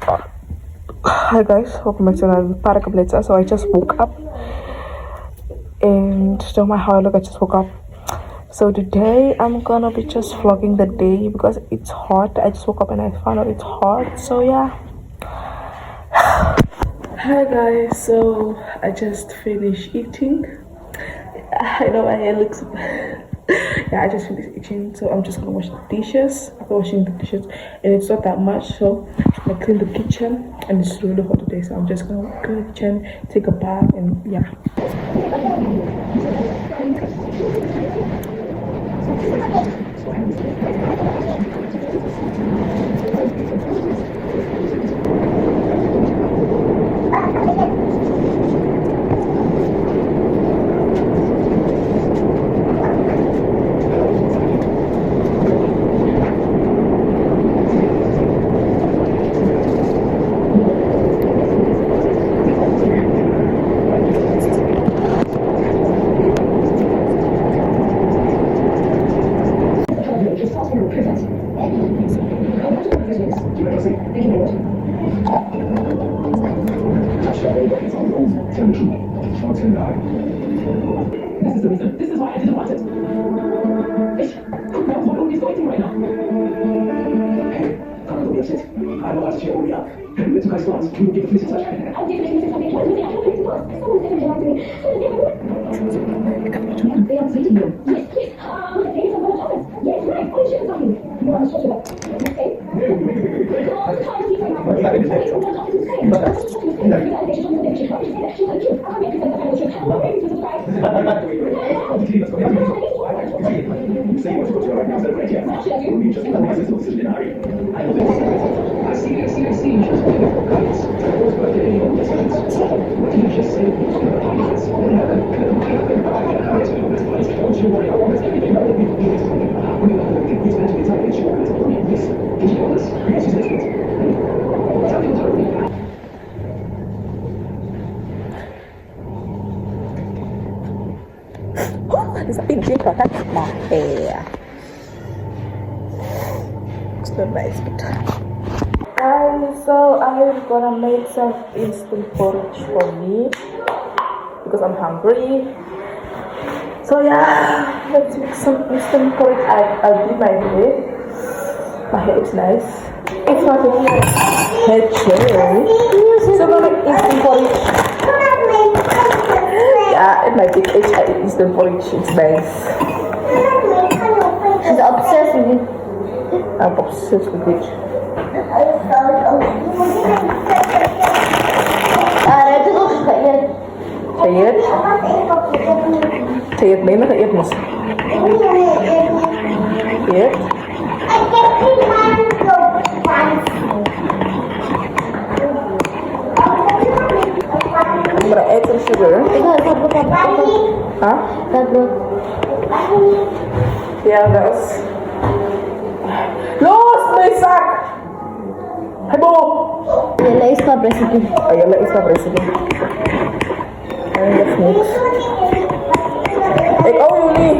Hi guys, welcome back to another Paracab later. So I just woke up and don't mind how I look, I just woke up. So today I'm gonna be just vlogging the day because it's hot. I just woke up and I found out it's hot. So yeah. Hi guys, so I just finished eating. I know my hair looks yeah, I just finished eating, so I'm just gonna wash the dishes. After washing the dishes, and it's not that much, so I clean the kitchen, and it's really hot today, so I'm just gonna clean the kitchen, take a bath, and yeah. This is why I didn't want it. What are we going through right now? Hey, I'm going to shit. I know how to share me up. It's my response. Can you give a physics touch? I'll give a physics touch. They are tweeting you. Yes, yes. Yes, right. Oh, shit, something. You want to talk about? Okay. There's a big drink on my hair. It's not nice, but guys, so I'm gonna make some instant porridge for me because I'm hungry. So yeah, let's make some instant porridge. I did my hair. My hair is nice. It's not a hair change. So I'm gonna make instant porridge. Yeah, at my big age, I eat instant porridge. It's nice. She's obsessed with it. I'm obsessed with it. Thịt thịt miếng nó thịt một thịt I'm gonna add some sugar. Huh? Yeah, guys. Los, may sack! Hey, Bo! Yalla is not recipe. Oh, yalla is not recipe. And let's mix. Hey, oh, Yuli!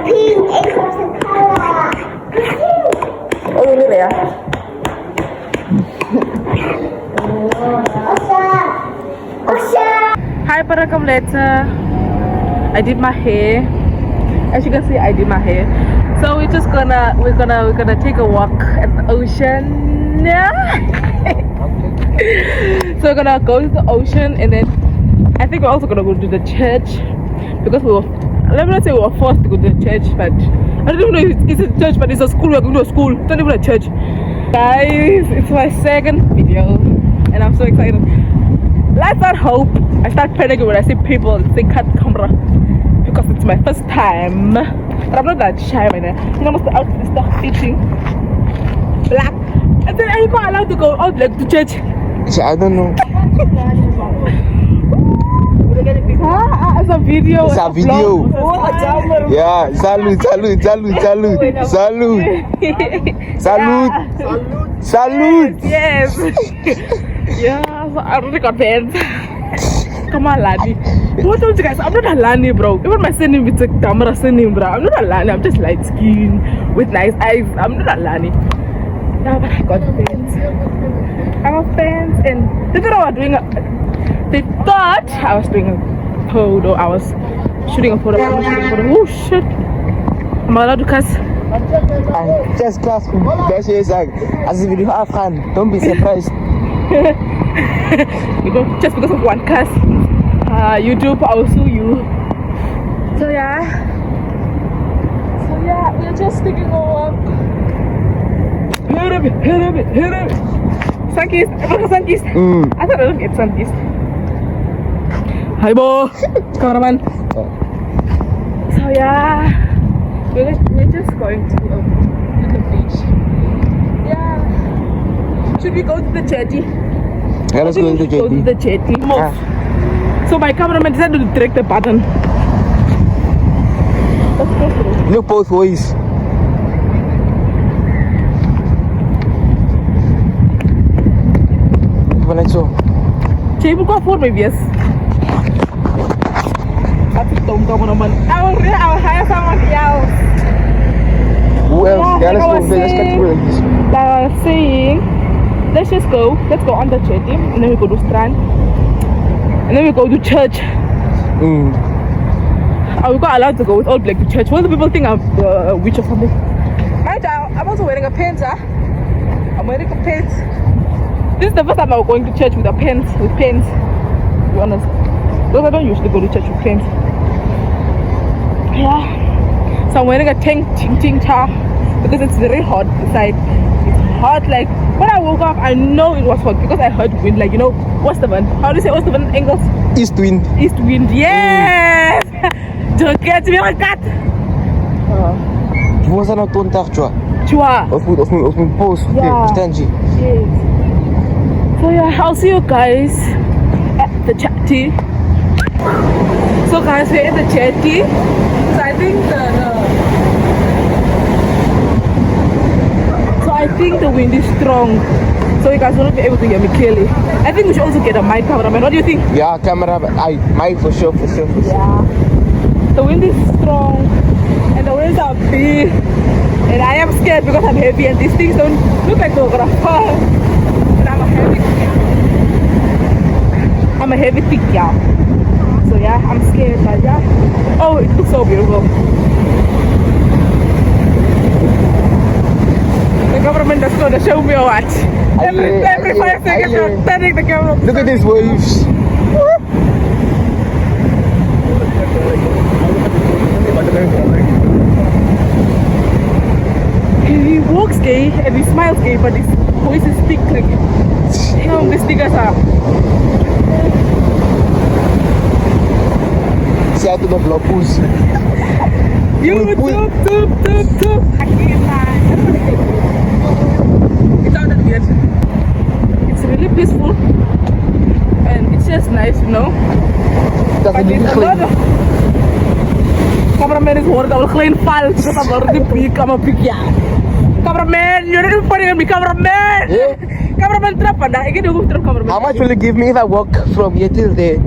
Pink is the color. Oh, Yuli there. Hi, Parakam later. I did my hair. As you can see, I did my hair. So we're gonna take a walk at the ocean. Yeah. So we're gonna go to the ocean, and then I think we're also gonna go to the church because let me not say we were forced to go to the church, but I don't even know if it's a church, but it's a school. We're going to a school. It's not even a church. Guys, it's my second video, and I'm so excited. Let's not hope. I start panicking when I see people say cut camera because it's my first time. But I'm not that shy right now. I'm gonna start out and start itching. Black. And then are you not allowed to go out like to church? I don't know. It's a video. It's a video. Yeah, salute. Yes. Yeah, so I really got fans. Come on, Lani. What told you guys? I'm not a Lani, bro. Even my surname is a Tamara surname, bro. I'm not a Lani. I'm just light skin with nice eyes. I'm not a Lani. Yeah, but I got fans. and they thought I was doing they thought I was doing a photo. I was shooting a photo. Oh shit! Am I allowed to cuss? Just class. That's what it's like. As if you have fun. Don't be surprised. You know, just because of one cuss, YouTube, I'll sue you. So yeah, we're just taking a walk. Hit it. Sunkist, Sunkist. I thought I don't get Sunkist. Hi, Bo. Cameraman. So yeah, we're just going to the beach. Yeah. Should we go to the jetty? Yeah, let's go to the Go to the jetty. jetty. So my cameraman decided to direct the button. Let's go through. Look both ways. Let's go. Jy moet gou voor my wees. Wat is dom cameraman? I'll hire someone else. Who else? Yeah, let's go. like I was Let's get through like this. Like I was saying, let's go on the jetty, and then we go to strand, and then we go to church. Are we got allowed to go with all black to church? What do people think I'm a witch or something? Right now, I'm also wearing a pants, I'm wearing a pants. This is the first time I'm going to church with pants, to be honest. Because I don't usually go to church with pants. Yeah. So I'm wearing a ting cha because it's very hot inside. It's hot, like when I woke up I know it was hot because I heard wind, like, you know, what's the wind? How do you say what's the wind in English? East wind. East wind, yes! Don't get me like that! Je was aan het toondag, Chua. Chua. Of moet post. Yeah. Stand je. Yes. So yeah, I'll see you guys at the jetty. So guys, we're at the jetty. So I think the wind is strong. So you guys will not be able to hear me clearly. I think we should also get a mic cameraman. What do you think? Yeah, camera. I might for sure. Yeah. The wind is strong and the waves are big. And I am scared because I'm heavy and these things don't look like they're gonna fall. And I'm a heavy thick gal. So yeah, I'm scared, but yeah. Oh, it looks so beautiful. The government does not show me or what. Every 5 seconds you're turning the camera. Look at these waves. He walks gay and he smiles gay, but his voice is thick like these niggas are. See how to the vlog who's YouTube. It sounded weird. It's really peaceful and it's just nice, you know. But it's a lot of cameraman is hoor dat we geen val because I'm already big. I'm a big guy. Cameraman, you're not funny on me, cameraman. Yeah. Cameraman trap pada. Ik doe trap cameraman. How much will you give me if I walk from here till there?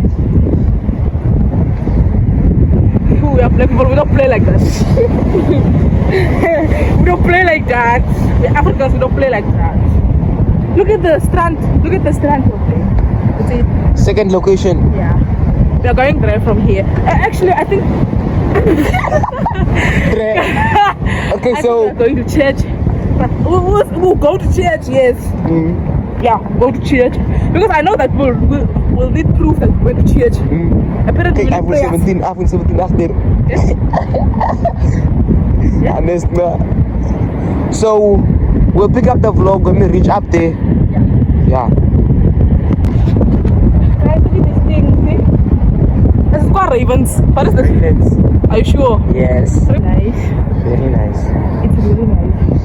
We are black people, we don't play like that. We don't play like that. We're Africans, we don't play like that. Look at the strand. Look at the strand over there. You see? Second location. Yeah. We are going there from here. Actually, I think. Okay, I so think we are going to church. We'll go to church, yes. Yeah, go to church. Because I know that we'll need proof that we went to church. Apparently, kijk, iPhone 17 achter. And there's no. So we'll pick up the vlog when we reach up there. Yeah. Guys, look at this thing, see? This is called ravens. What is this? Are you sure? Yes. Nice. Very nice. It's really nice.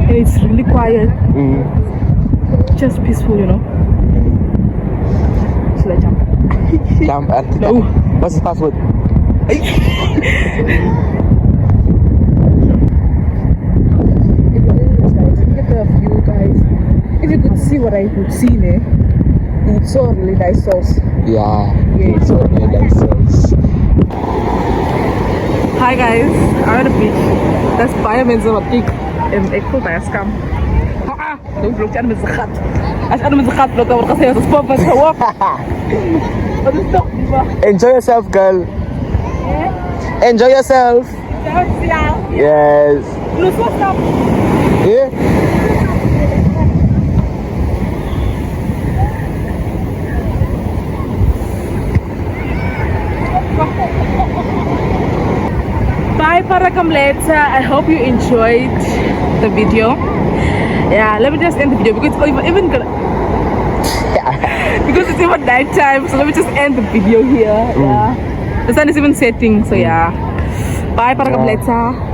And it's really quiet. Just peaceful, you know. Should I jump? Jump at No. What's the password? Look at the view, guys. If you could see what I could see there, it's so really nice sauce. Yeah. Yeah. It's all really nice. Hi guys, I'm at the beach. That's baie mense wat kyk en ek voel baie skam. Don't look at me so gat. عشان من زخات لو تور قصير سبوب بس هو Enjoy yourself, girl. Enjoy yourself. Yes. Yeah. Bye para Kamletsa. I hope you enjoyed the video. Yeah, let me just end the video because even because it's even night time, so let me just end the video here. Yeah, the sun is even setting, so yeah. Bye para Kamletsa.